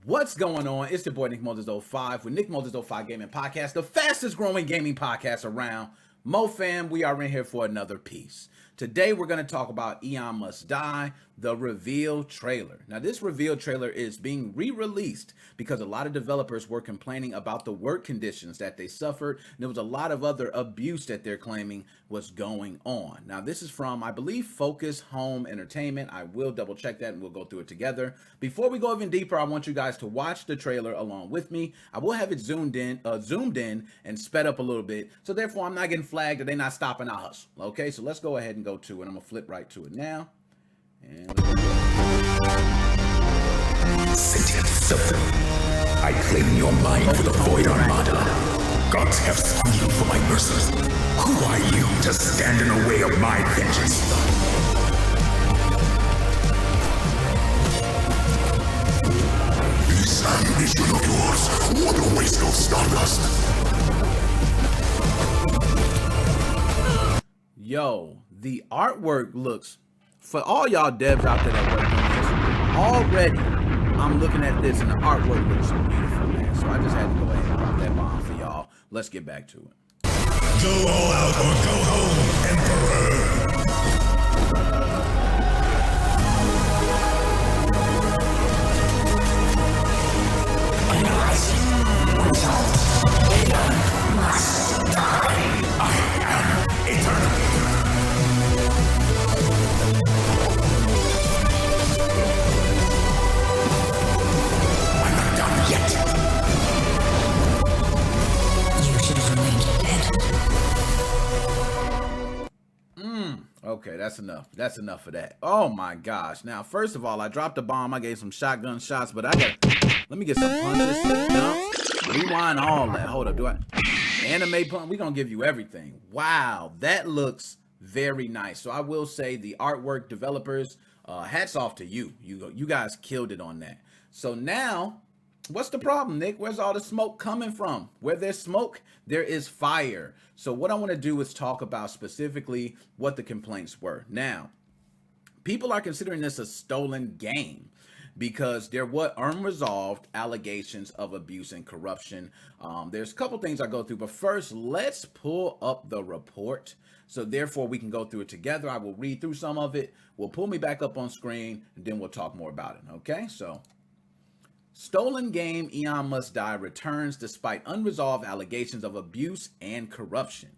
What's going on? It's your boy Nick Moses 05 with Nick Moses 05 Gaming Podcast, the fastest growing gaming podcast around. MoFam, we are in here for another piece. Today we're going to talk about Aeon Must Die, the reveal trailer. Now this reveal trailer is being re-released because a lot of developers were complaining about the work conditions that they suffered. And there was a lot of other abuse that they're claiming was going on. Now this is from, I believe, Focus Home Entertainment. I will double check that and we'll go through it together. Before we go even deeper, I want you guys to watch the trailer along with me. I will have it zoomed in and sped up a little bit. So therefore I'm not getting flagged that they're not stopping our hustle. Okay, so let's go ahead and go to it. I'm gonna flip right to it now. And sentient filth, I claim your mind for the Void Armada. Gods have sworn for my mercy. Who are you to stand in the way of my vengeance? This ammunition of yours, what a waste of stardust. Yo, the artwork looks, for all y'all devs out there that work on this, already I'm looking at this and the artwork looks beautiful, man. So I just had to go ahead and drop that bomb for y'all. Let's get back to it. Go all out or go home, Emperor! Aeon must die. I am eternal. I'm not done yet. You should have remained dead. Okay, that's enough. That's enough of that. Oh my gosh. Now, first of all, I dropped a bomb. I gave some shotgun shots, but let me get some punches, some dumps, rewind all that. Hold up, anime punch? We're gonna give you everything. Wow, that looks very nice. So I will say the artwork developers, hats off to you. You guys killed it on that. So now, what's the problem, Nick? Where's all the smoke coming from? Where there's smoke, there is fire. So what I want to do is talk about specifically what the complaints were. Now, people are considering this a stolen game because there were unresolved allegations of abuse and corruption. There's a couple things I go through, but first, let's pull up the report. So therefore, we can go through it together. I will read through some of it. We'll pull me back up on screen, and then we'll talk more about it, okay? So, stolen game Aeon Must Die returns despite unresolved allegations of abuse and corruption.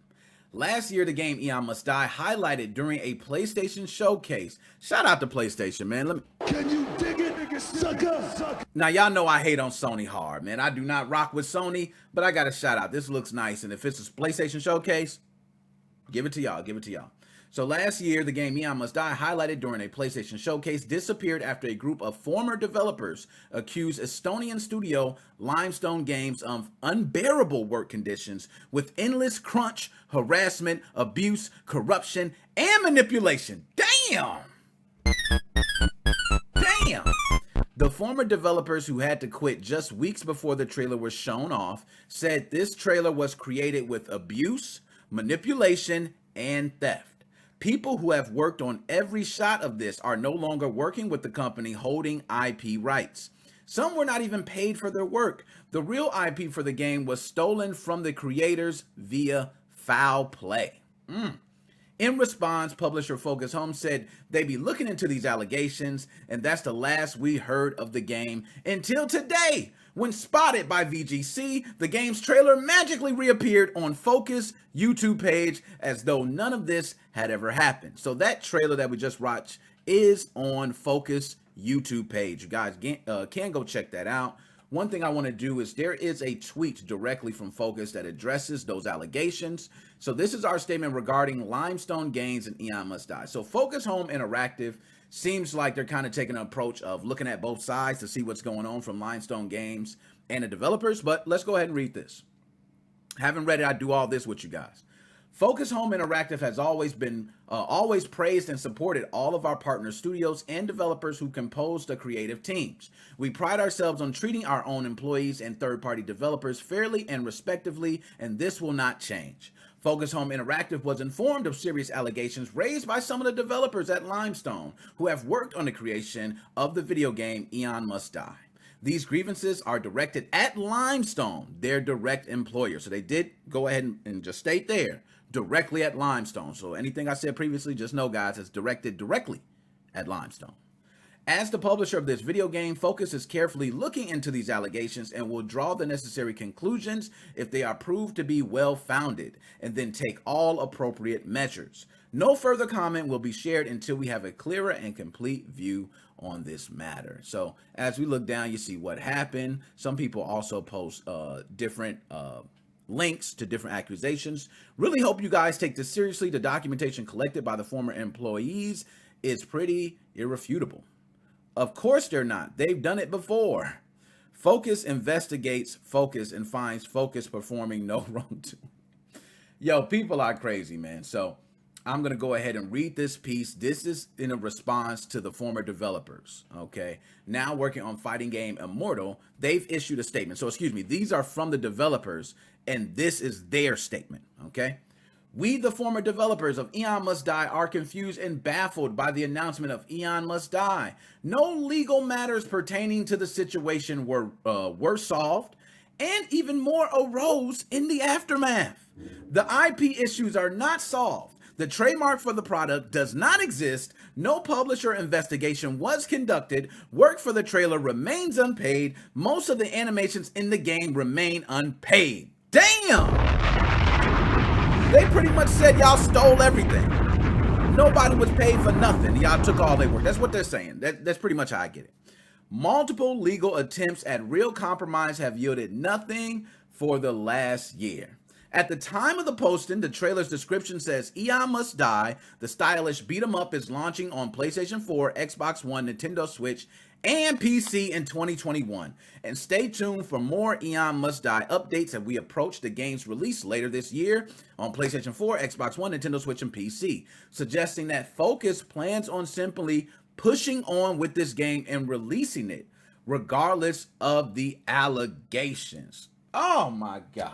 Last year, the game Aeon Must Die highlighted during a PlayStation showcase. Shout out to PlayStation, man. Can you dig it, nigga, sucker? Now, y'all know I hate on Sony hard, man. I do not rock with Sony, but I got to shout out. This looks nice, and if it's a PlayStation showcase, give it to y'all. So last year, the game Aeon Must Die, highlighted during a PlayStation showcase, disappeared after a group of former developers accused Estonian studio Limestone Games of unbearable work conditions with endless crunch, harassment, abuse, corruption, and manipulation. Damn! The former developers, who had to quit just weeks before the trailer was shown off, said this trailer was created with abuse, manipulation, and theft. People who have worked on every shot of this are no longer working with the company holding IP rights. Some were not even paid for their work. The real IP for the game was stolen from the creators via foul play. In response, publisher Focus Home said they'd be looking into these allegations, and that's the last we heard of the game until today, when spotted by VGC, the game's trailer magically reappeared on Focus YouTube page as though none of this had ever happened. So that trailer that we just watched is on Focus YouTube page. You guys can go check that out. One thing I want to do is there is a tweet directly from Focus that addresses those allegations. So this is our statement regarding Limestone Games and Aeon Must Die. So Focus Home Interactive seems like they're kind of taking an approach of looking at both sides to see what's going on from Limestone Games and the developers. But let's go ahead and read this. Haven't read it. I do all this with you guys. Focus Home Interactive has always praised and supported all of our partner studios and developers who compose the creative teams. We pride ourselves on treating our own employees and third-party developers fairly and respectively, and this will not change. Focus Home Interactive was informed of serious allegations raised by some of the developers at Limestone who have worked on the creation of the video game Aeon Must Die. These grievances are directed at Limestone, their direct employer. So they did go ahead and just state there, directly at Limestone. So anything I said previously, just know, guys, it's directed directly at Limestone. As the publisher of this video game, Focus is carefully looking into these allegations and will draw the necessary conclusions if they are proved to be well-founded, and then take all appropriate measures. No further comment will be shared until we have a clearer and complete view on this matter. So as we look down, you see what happened. Some people also post different links to different accusations. Really hope you guys take this seriously. The documentation collected by the former employees is pretty irrefutable. Of course they're not. They've done it before. Focus investigates Focus and finds Focus performing no wrongdoing. Yo, people are crazy, man. So I'm going to go ahead and read this piece. This is in a response to the former developers, okay? Now working on fighting game Immortal, they've issued a statement. So excuse me, these are from the developers, and this is their statement, okay? We, the former developers of Aeon Must Die, are confused and baffled by the announcement of Aeon Must Die. No legal matters pertaining to the situation were solved, and even more arose in the aftermath. The IP issues are not solved. The trademark for the product does not exist. No publisher investigation was conducted. Work for the trailer remains unpaid. Most of the animations in the game remain unpaid. Damn! They pretty much said y'all stole everything. Nobody was paid for nothing. Y'all took all their work. That's what they're saying. That's pretty much how I get it. Multiple legal attempts at real compromise have yielded nothing for the last year. At the time of the posting, the trailer's description says Aeon Must Die, the stylish beat-em-up, is launching on PlayStation 4, Xbox One, Nintendo Switch, and PC in 2021. And stay tuned for more Aeon Must Die updates as we approach the game's release later this year on PlayStation 4, Xbox One, Nintendo Switch, and PC, suggesting that Focus plans on simply pushing on with this game and releasing it, regardless of the allegations. Oh my God.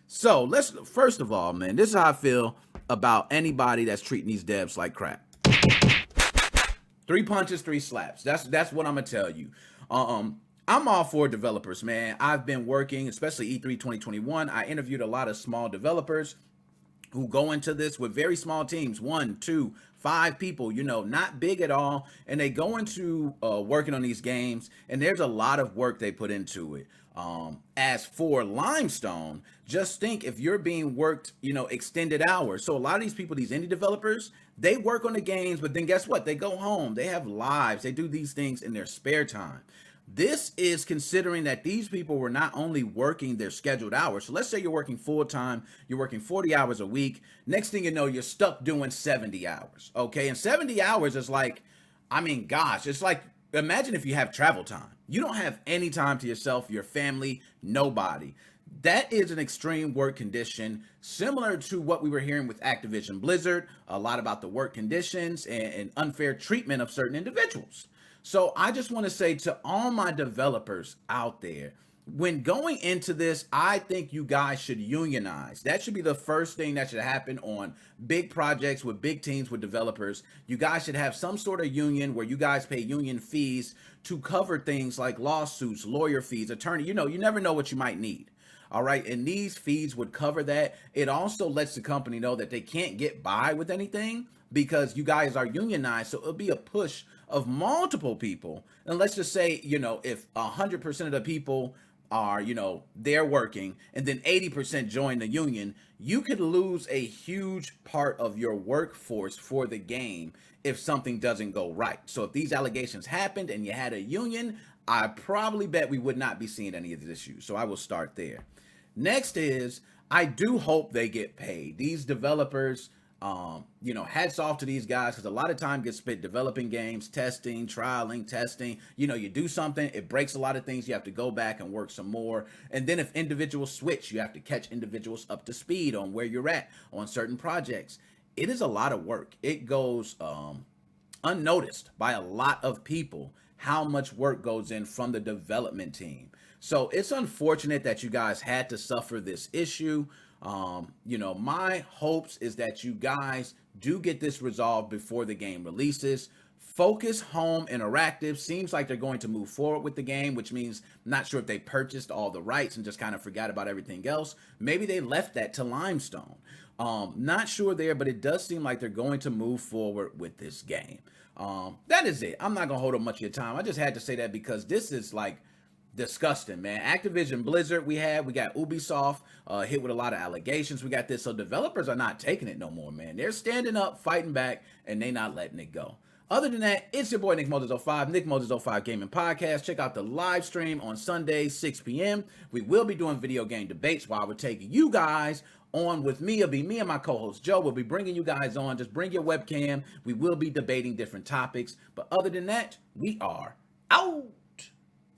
So let's, first of all, man, this is how I feel about anybody that's treating these devs like crap. 3 punches, 3 slaps. That's what I'm gonna tell you. I'm all for developers, man. I've been working, especially E3 2021. I interviewed a lot of small developers who go into this with very small teams, 1, 2, 5 people, you know, not big at all. And they go into working on these games, and there's a lot of work they put into it. As for Limestone, just think if you're being worked, you know, extended hours. So a lot of these people, these indie developers, they work on the games, but then guess what? They go home. They have lives. They do these things in their spare time. This is considering that these people were not only working their scheduled hours. So let's say you're working full time, you're working 40 hours a week. Next thing you know, you're stuck doing 70 hours. Okay. And 70 hours is like, I mean, gosh, it's like, imagine if you have travel time. You don't have any time to yourself, your family, nobody. That is an extreme work condition, similar to what we were hearing with Activision Blizzard, a lot about the work conditions and unfair treatment of certain individuals. So I just want to say to all my developers out there, when going into this, I think you guys should unionize. That should be the first thing that should happen on big projects with big teams with developers. You guys should have some sort of union where you guys pay union fees to cover things like lawsuits, lawyer fees, attorney. You know, you never know what you might need. All right. And these fees would cover that. It also lets the company know that they can't get by with anything because you guys are unionized. So it'll be a push of multiple people. And let's just say, you know, if 100% of the people are, you know, they're working and then 80% join the union, you could lose a huge part of your workforce for the game if something doesn't go right. So if these allegations happened and you had a union, I probably bet we would not be seeing any of these issues. So I will start there. Next is, I do hope they get paid. These developers, you know, hats off to these guys because a lot of time gets spent developing games, testing, trialing, testing. You know, you do something, it breaks a lot of things. You have to go back and work some more. And then if individuals switch, you have to catch individuals up to speed on where you're at on certain projects. It is a lot of work. It goes unnoticed by a lot of people how much work goes in from the development team. So it's unfortunate that you guys had to suffer this issue. You know, my hopes is that you guys do get this resolved before the game releases. Focus Home Interactive seems like they're going to move forward with the game, which means not sure if they purchased all the rights and just kind of forgot about everything else. Maybe they left that to Limestone. Not sure there, but it does seem like they're going to move forward with this game. That is it. I'm not going to hold up much of your time. I just had to say that because this is like disgusting, man. Activision Blizzard, we got Ubisoft hit with a lot of allegations. We got this, so developers are not taking it no more, man. They're standing up, fighting back, and they not letting it go. Other than that, it's your boy Nick Moses 05, Nick Moses 05 Gaming Podcast. Check out the live stream on Sundays, 6 p.m. We will be doing video game debates while we're taking you guys on with me. It'll be me and my co-host Joe. We'll be bringing you guys on. Just bring your webcam. We will be debating different topics. But other than that, we are out.